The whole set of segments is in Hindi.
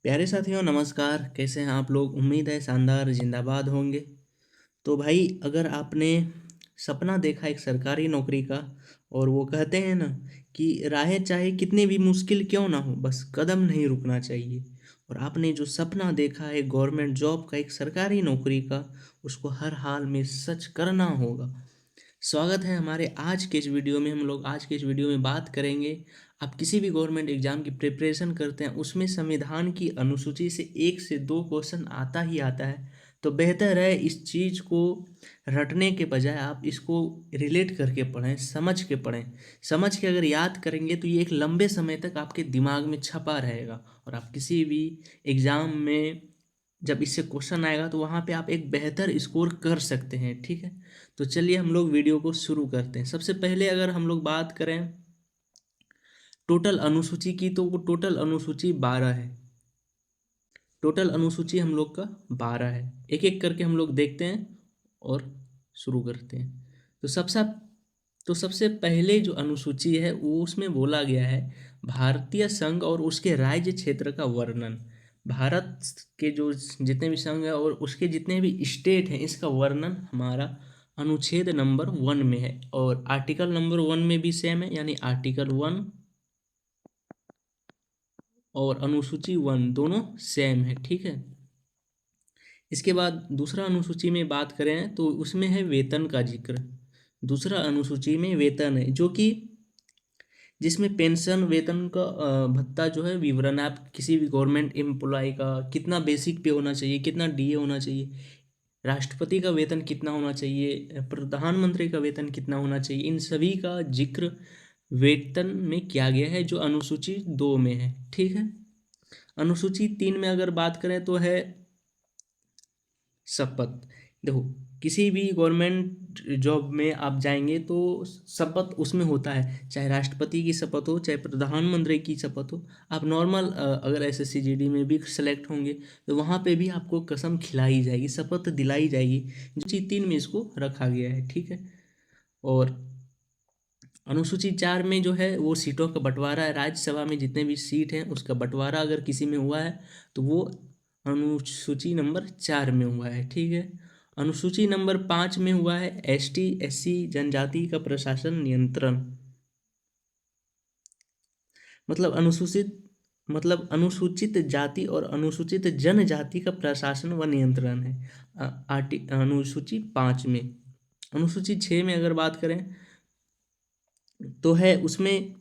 प्यारे साथियों नमस्कार। कैसे हैं आप लोग? उम्मीद है शानदार जिंदाबाद होंगे। तो भाई, अगर आपने सपना देखा एक सरकारी नौकरी का, और वो कहते हैं ना कि राहें चाहे कितनी भी मुश्किल क्यों ना हो, बस कदम नहीं रुकना चाहिए। और आपने जो सपना देखा है गवर्नमेंट जॉब का, एक सरकारी नौकरी का, उसको हर हाल में सच करना होगा। स्वागत है हमारे आज के इस वीडियो में। हम लोग आज के इस वीडियो में बात करेंगे, आप किसी भी गवर्नमेंट एग्जाम की प्रिपरेशन करते हैं, उसमें संविधान की अनुसूची से 1 से 2 क्वेश्चन आता ही आता है। तो बेहतर है इस चीज़ को रटने के बजाय आप इसको रिलेट करके पढ़ें, समझ के पढ़ें। समझ के अगर याद करेंगे तो ये एक लंबे समय तक आपके दिमाग में छपा रहेगा, और आप किसी भी एग्ज़ाम में जब इससे क्वेश्चन आएगा तो वहाँ पे आप एक बेहतर स्कोर कर सकते हैं। ठीक है, तो चलिए हम लोग वीडियो को शुरू करते हैं। सबसे पहले अगर हम लोग बात करें टोटल अनुसूची की, तो वो टोटल अनुसूची 12 है। टोटल अनुसूची हम लोग का 12 है। एक एक करके हम लोग देखते हैं और शुरू करते हैं। तो सबसे पहले जो अनुसूची है वो उसमें बोला गया है भारतीय संघ और उसके राज्य क्षेत्र का वर्णन। भारत के जो जितने भी संघ है और उसके जितने भी स्टेट हैं, इसका वर्णन हमारा अनुच्छेद नंबर 1 में है। और आर्टिकल नंबर 1 में भी सेम है, यानी आर्टिकल 1 और अनुसूची 1 दोनों सेम है। ठीक है, इसके बाद दूसरा अनुसूची में बात करें तो उसमें है वेतन का जिक्र। दूसरा अनुसूची में वेतन है, जो कि जिसमें पेंशन वेतन का भत्ता जो है विवरण है। आप किसी भी गवर्नमेंट एम्प्लॉय का कितना बेसिक पे होना चाहिए, कितना डीए होना चाहिए, राष्ट्रपति का वेतन कितना होना चाहिए, प्रधानमंत्री का वेतन कितना होना चाहिए, इन सभी का जिक्र वेतन में किया गया है, जो अनुसूची 2 में है। ठीक है, अनुसूची 3 में अगर बात करें तो है शपथ। देखो, किसी भी गवर्नमेंट जॉब में आप जाएंगे तो शपथ उसमें होता है, चाहे राष्ट्रपति की शपथ हो, चाहे प्रधानमंत्री की शपथ हो। आप नॉर्मल अगर एसएससी जीडी में भी सेलेक्ट होंगे तो वहाँ पे भी आपको कसम खिलाई जाएगी, शपथ दिलाई जाएगी। जो चीज 3 में इसको रखा गया है। ठीक है, और अनुसूची 4 में जो है वो सीटों का बंटवारा है। राज्यसभा में जितने भी सीट हैं उसका बंटवारा अगर किसी में हुआ है तो वो अनुसूची नंबर 4 में हुआ है। ठीक है, अनुसूची नंबर 5 में हुआ है एसटी एससी जनजाति का प्रशासन नियंत्रण। मतलब अनुसूचित जाति और अनुसूचित जनजाति का प्रशासन व नियंत्रण है अनुसूची 5 में। अनुसूची 6 में अगर बात करें तो है उसमें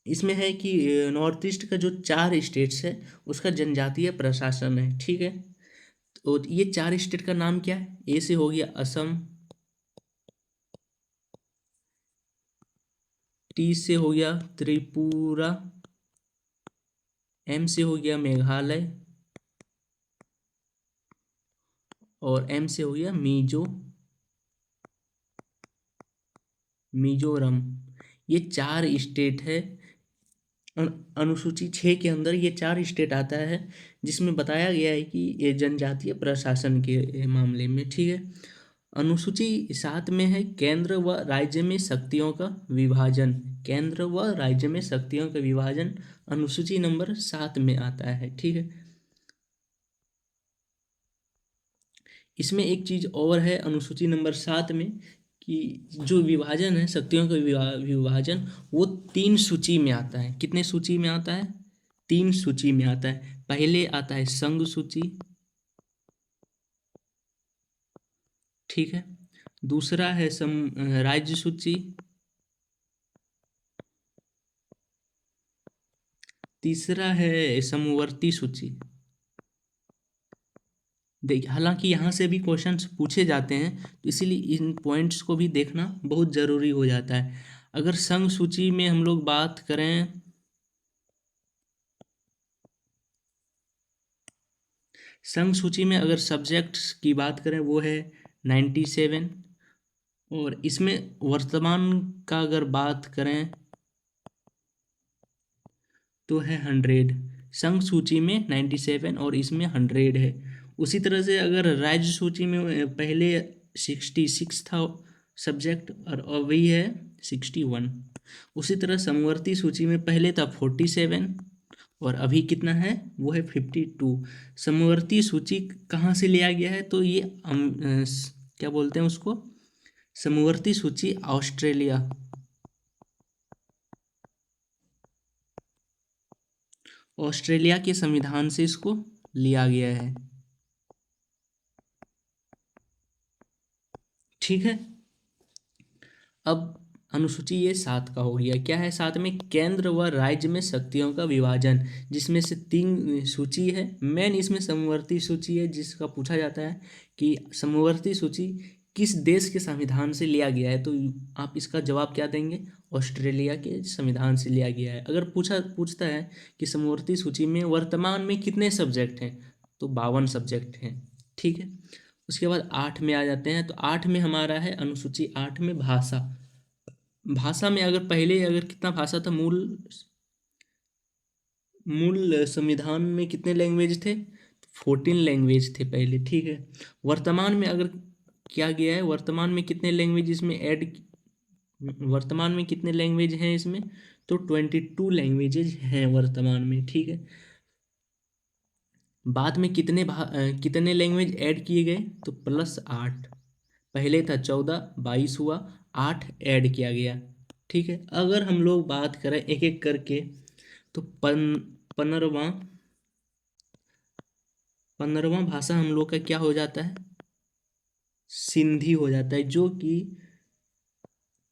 इसमें है कि नॉर्थ ईस्ट का जो 4 स्टेट्स है उसका जनजातीय प्रशासन है। ठीक है, तो ये 4 स्टेट का नाम क्या है? ए से हो गया असम, टी से हो गया त्रिपुरा, एम से हो गया मेघालय, और एम से हो गया मिजोरम। ये 4 स्टेट है। अनुसूची 6 के अंदर ये 4 स्टेट आता है, जिसमें बताया गया है कि ये जनजातीय प्रशासन के मामले में। ठीक है, अनुसूची 7 में है केंद्र व राज्य में शक्तियों का विभाजन। केंद्र व राज्य में शक्तियों का विभाजन अनुसूची नंबर 7 में आता है। ठीक है, इसमें एक चीज और है अनुसूची नंबर 7 में, कि जो विभाजन है शक्तियों का विभाजन, वो 3 सूची में आता है। कितने सूची में आता है? 3 सूची में आता है। पहले आता है संघ सूची, ठीक है। दूसरा है राज्य सूची। तीसरा है समवर्ती सूची। देखिए, हालांकि यहाँ से भी क्वेश्चंस पूछे जाते हैं, तो इसीलिए इन पॉइंट्स को भी देखना बहुत ज़रूरी हो जाता है। अगर संघ सूची में हम लोग बात करें, संघ सूची में अगर सब्जेक्ट्स की बात करें वो है 97, और इसमें वर्तमान का अगर बात करें तो है 100। संघ सूची में 97 और इसमें 100 है। उसी तरह से अगर राज्य सूची में पहले 66 था सब्जेक्ट, और अभी है 61। उसी तरह समवर्ती सूची में पहले था 47 और अभी कितना है, वो है 52। समवर्ती सूची कहाँ से लिया गया है, तो ये क्या बोलते हैं उसको, समवर्ती सूची ऑस्ट्रेलिया, ऑस्ट्रेलिया के संविधान से इसको लिया गया है। ठीक है। अब अनुसूची ये 7 का हो गया। क्या है 7 में, केंद्र व राज्य में शक्तियों का विभाजन, जिसमें से 3 सूची है। मेन इसमें समवर्ती सूची है, जिसका पूछा जाता है कि समवर्ती सूची किस देश के संविधान से लिया गया है, तो आप इसका जवाब क्या देंगे, ऑस्ट्रेलिया के संविधान से लिया गया है। अगर पूछता है कि समवर्ती सूची में वर्तमान में कितने सब्जेक्ट हैं, तो 52 सब्जेक्ट हैं। ठीक है। उसके बाद 8 में आ जाते हैं, तो 8 में हमारा है अनुसूची 8 में भाषा। भाषा में अगर पहले अगर कितना भाषा था, मूल मूल संविधान में कितने लैंग्वेज थे, 14 लैंग्वेज थे पहले। ठीक है। वर्तमान में अगर क्या गया है, वर्तमान में कितने लैंग्वेज इसमें ऐड, वर्तमान में कितने लैंग्वेज हैं इसमें, तो 22 लैंग्वेजेज हैं वर्तमान में। ठीक है। बाद में कितने लैंग्वेज ऐड किए गए, तो +8। पहले था 14, 22 हुआ, 8 ऐड किया गया। ठीक है। अगर हम लोग बात करें एक एक करके, तो 15वां भाषा हम लोग का क्या हो जाता है, सिंधी हो जाता है, जो कि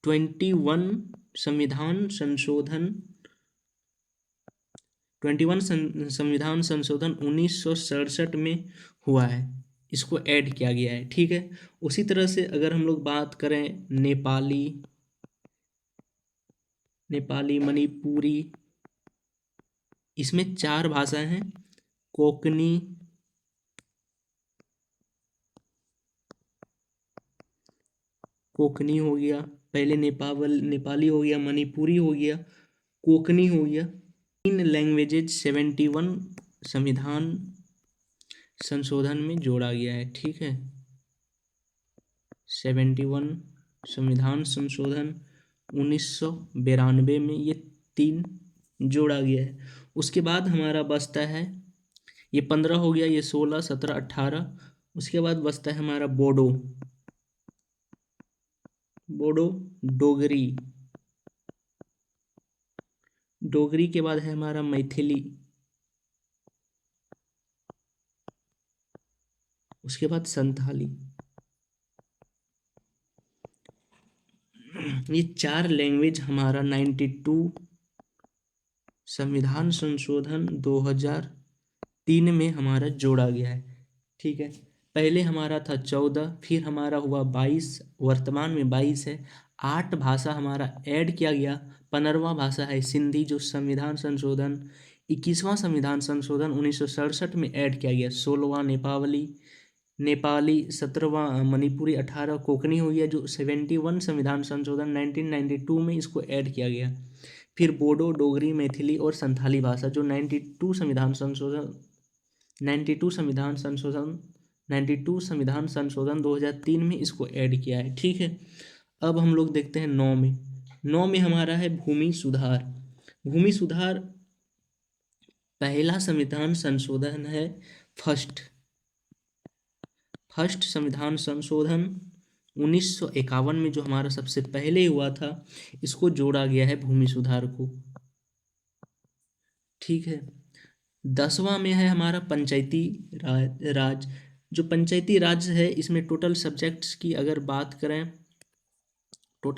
21 संविधान संशोधन 1967 में हुआ है, इसको ऐड किया गया है। ठीक है। उसी तरह से अगर हम लोग बात करें नेपाली, मणिपुरी, इसमें 4 भाषाएं हैं। कोकनी, हो गया, पहले नेपाली हो गया, मणिपुरी हो गया, कोकनी हो गया। 3 लैंग्वेजेज 71 संविधान संशोधन में जोड़ा गया है। ठीक है। 71 संविधान संशोधन 1992 में ये 3 जोड़ा गया है। उसके बाद हमारा बचता है, ये 15 हो गया, ये 16, 17, 18। उसके बाद बचता है हमारा बोडो, डोगरी, के बाद है हमारा मैथिली, उसके बाद संथाली। ये 4 लैंग्वेज हमारा 92 संविधान संशोधन 2003 में हमारा जोड़ा गया है। ठीक है। पहले हमारा था 14, फिर हमारा हुआ 22, वर्तमान में 22 है। 8 भाषा हमारा ऐड किया गया। 15वां भाषा है सिंधी, जो संविधान संशोधन 21वां संविधान संशोधन 1967 में ऐड किया गया। 16वां नेपाली, 17वां मणिपुरी, 18 कोंकणी हो गया, जो 71 संविधान संशोधन 1992 में इसको ऐड किया गया। फिर बोडो, डोगरी, मैथिली और संथाली भाषा, जो 92 संविधान संशोधन 92 संविधान संशोधन 2003 में इसको ऐड किया है। ठीक है। अब हम लोग देखते हैं 9 में। 9 में हमारा है भूमि सुधार। भूमि सुधार पहला संविधान संशोधन है, फर्स्ट संविधान संशोधन 1951 में, जो हमारा सबसे पहले हुआ था, इसको जोड़ा गया है भूमि सुधार को। ठीक है। 10वां में है हमारा पंचायती राज। जो पंचायती राज है, इसमें टोटल सब्जेक्ट्स की अगर बात करें, तो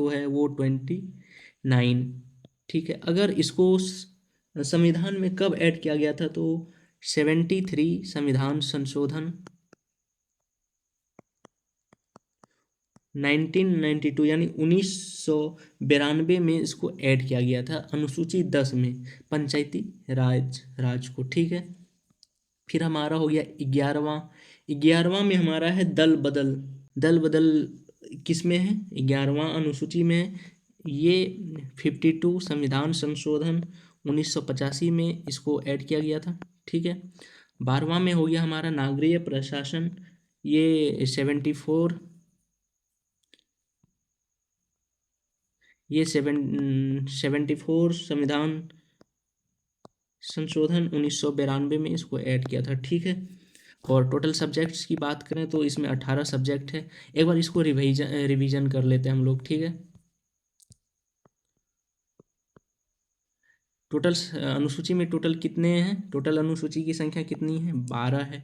है वो 29। ठीक है। अगर इसको संविधान में कब ऐड किया गया था, तो 73 संविधान संशोधन 1992 यानी 1992 में इसको ऐड किया गया था, अनुसूची 10 में, पंचायती राज को। ठीक है। फिर हमारा हो गया 11वां। 11वां में हमारा है दल बदल। किस में है, 11वां अनुसूची में है। ये 52 संविधान संशोधन 1985 में इसको ऐड किया गया था। ठीक है। 12वां में हो गया हमारा नागरिक प्रशासन। ये 74 ये 74 संविधान संशोधन 1992 में इसको ऐड किया था, ठीक है। और टोटल सब्जेक्ट्स की बात करें तो इसमें 18 सब्जेक्ट है। एक बार इसको रिवीजन कर लेते हैं हम लोग, ठीक है। टोटल अनुसूची में टोटल कितने हैं, टोटल अनुसूची की संख्या कितनी है, 12 है।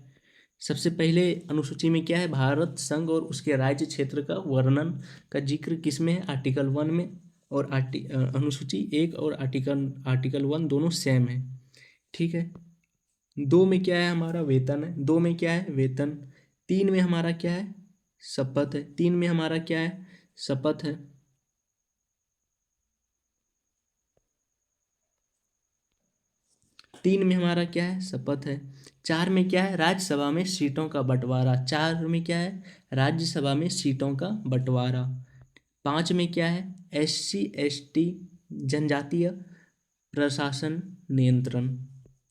सबसे पहले अनुसूची में क्या है, भारत संघ और उसके राज्य क्षेत्र का वर्णन का जिक्र किसमें है, आर्टिकल 1 में। और अनुसूची 1 और आर्टिकल 1 दोनों सेम है, ठीक है। 2 में क्या है, हमारा वेतन है। 2 में क्या है, वेतन। 3 में हमारा क्या है, शपथ है। 3 में हमारा क्या है, शपथ है। 3 में हमारा क्या है, शपथ है। 4 में क्या है, राज्यसभा में सीटों का बंटवारा। 4 में क्या है, राज्यसभा में सीटों का बंटवारा। 5 में क्या है, SC ST जनजातीय प्रशासन नियंत्रण।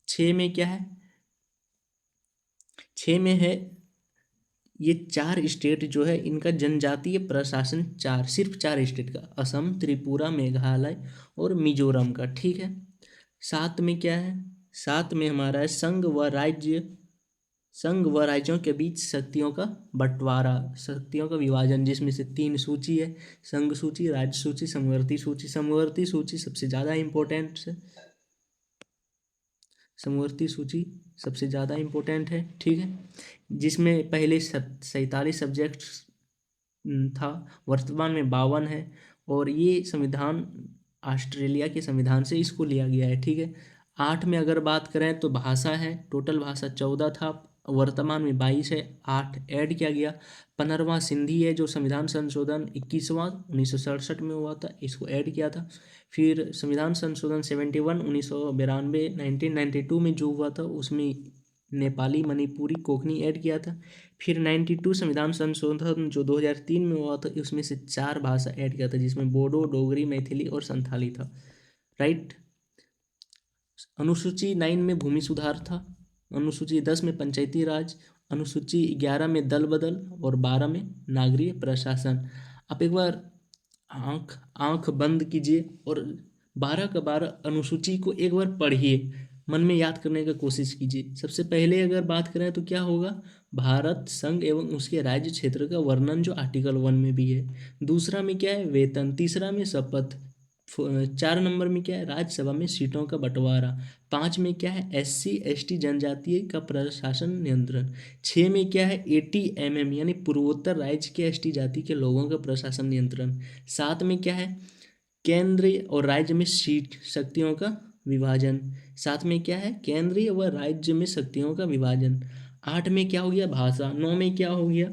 6 में क्या है, 6 में है, ये 4 स्टेट जो है इनका जनजातीय प्रशासन, सिर्फ 4 स्टेट का, असम, त्रिपुरा, मेघालय और मिजोरम का, ठीक है। 7 में क्या है, 7 में हमारा है संघ व राज्यों के बीच शक्तियों का बंटवारा, शक्तियों का विभाजन, जिसमें से 3 सूची है, संघ सूची, राज्य सूची, समवर्ती सूची। समवर्ती सूची सबसे ज़्यादा इम्पोर्टेंट है, समवर्ती सूची सबसे ज़्यादा इम्पोर्टेंट है, ठीक है। जिसमें पहले 47 सब्जेक्ट था, वर्तमान में 52 है। और ये संविधान ऑस्ट्रेलिया के संविधान से इसको लिया गया है, ठीक है। 8 में अगर बात करें तो भाषा है, टोटल भाषा 14 था, वर्तमान में 22 है, 8 ऐड किया गया। 15वां सिंधी है, जो संविधान संशोधन 21वां 1967 में हुआ था, इसको ऐड किया था। फिर संविधान संशोधन 71 1992 1992 में जो हुआ था, उसमें नेपाली, मणिपुरी, कोंकणी ऐड किया था। फिर 92 संविधान संशोधन जो 2003 में हुआ था, उसमें से 4 भाषा ऐड किया था, जिसमें बोडो, डोगरी, मैथिली और संथाली था, राइट। अनुसूची 9 में भूमि सुधार था। अनुसूची 10 में पंचायती राज। अनुसूची 11 में दल बदल और 12 में नागरिक प्रशासन। आप एक बार आंख आंख बंद कीजिए और 12 का 12 अनुसूची को एक बार पढ़िए, मन में याद करने का कोशिश कीजिए। सबसे पहले अगर बात करें तो क्या होगा, भारत संघ एवं उसके राज्य क्षेत्र का वर्णन, जो आर्टिकल 1 में भी है। दूसरा में क्या है, वेतन। तीसरा में शपथ। 4 नंबर में क्या है, राज्यसभा में सीटों का बंटवारा। 5 में क्या है, SC ST जनजातीय का प्रशासन नियंत्रण। 6 में क्या है, ATMM यानी पूर्वोत्तर राज्य के ST जाति के लोगों का प्रशासन नियंत्रण। 7 में क्या है, केंद्रीय और राज्य में सीट शक्तियों का विभाजन। 7 में क्या है, केंद्रीय व राज्य में शक्तियों का विभाजन। 8 में क्या हो गया, भाषा। 9 में क्या हो गया,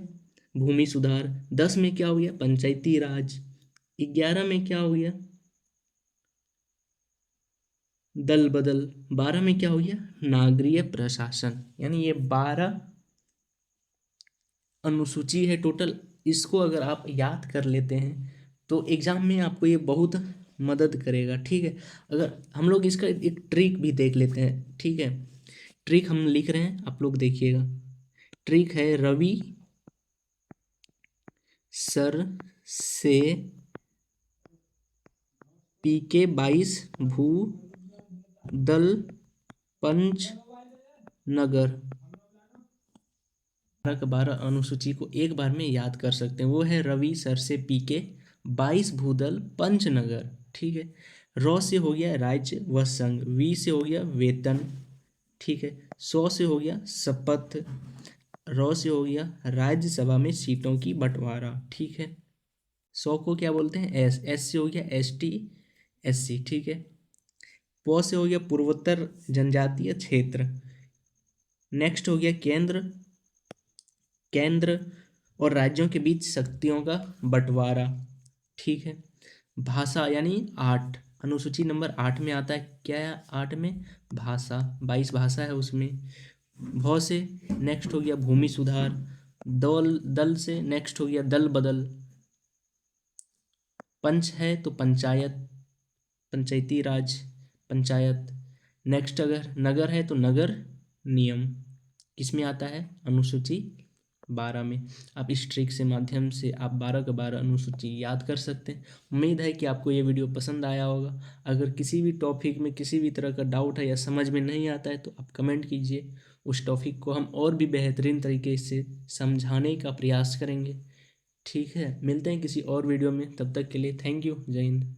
भूमि सुधार। 10 में क्या हो गया, पंचायती राज। 11 में क्या हो गया, दल बदल। 12 में क्या हो गया, नागरिक प्रशासन। यानी ये 12 अनुसूची है टोटल। इसको अगर आप याद कर लेते हैं तो एग्जाम में आपको ये बहुत मदद करेगा, ठीक है। अगर हम लोग इसका एक ट्रिक भी देख लेते हैं, ठीक है। ट्रिक हम लिख रहे हैं, आप लोग देखिएगा। ट्रिक है, रवि सर से PK 22 भू दल पंच नगर। 12 का 12 अनुसूची को एक बार में याद कर सकते हैं। वो है रवि सर से PK 22 भूदल पंचनगर, ठीक है। रॉ से हो गया राज्य व संघ। वी से हो गया वेतन, ठीक है। सौ से हो गया शपथ। रॉ से हो गया राज्यसभा में सीटों की बंटवारा, ठीक है। 100 को क्या बोलते हैं, एस से हो गया ST SC, ठीक है। पौ से हो गया पूर्वोत्तर जनजातीय क्षेत्र। नेक्स्ट हो गया केंद्र, केंद्र और राज्यों के बीच शक्तियों का बंटवारा, ठीक है। भाषा यानी 8, अनुसूची नंबर 8 में आता है, क्या है 8 में, भाषा। 22 भाषा है उसमें। भौ से नेक्स्ट हो गया भूमि सुधार। दल से नेक्स्ट हो गया दल बदल। पंच है तो पंचायत, पंचायती राज, पंचायत। नेक्स्ट अगर नगर है तो नगर नियम, किसमें आता है, अनुसूची 12 में आप इस ट्रिक से माध्यम से आप 12 का 12 अनुसूची याद कर सकते हैं। उम्मीद है कि आपको ये वीडियो पसंद आया होगा। अगर किसी भी टॉपिक में किसी भी तरह का डाउट है या समझ में नहीं आता है तो आप कमेंट कीजिए, उस टॉपिक को हम और भी बेहतरीन तरीके से समझाने का प्रयास करेंगे। ठीक है, मिलते हैं किसी और वीडियो में, तब तक के लिए थैंक यू, जय हिंद।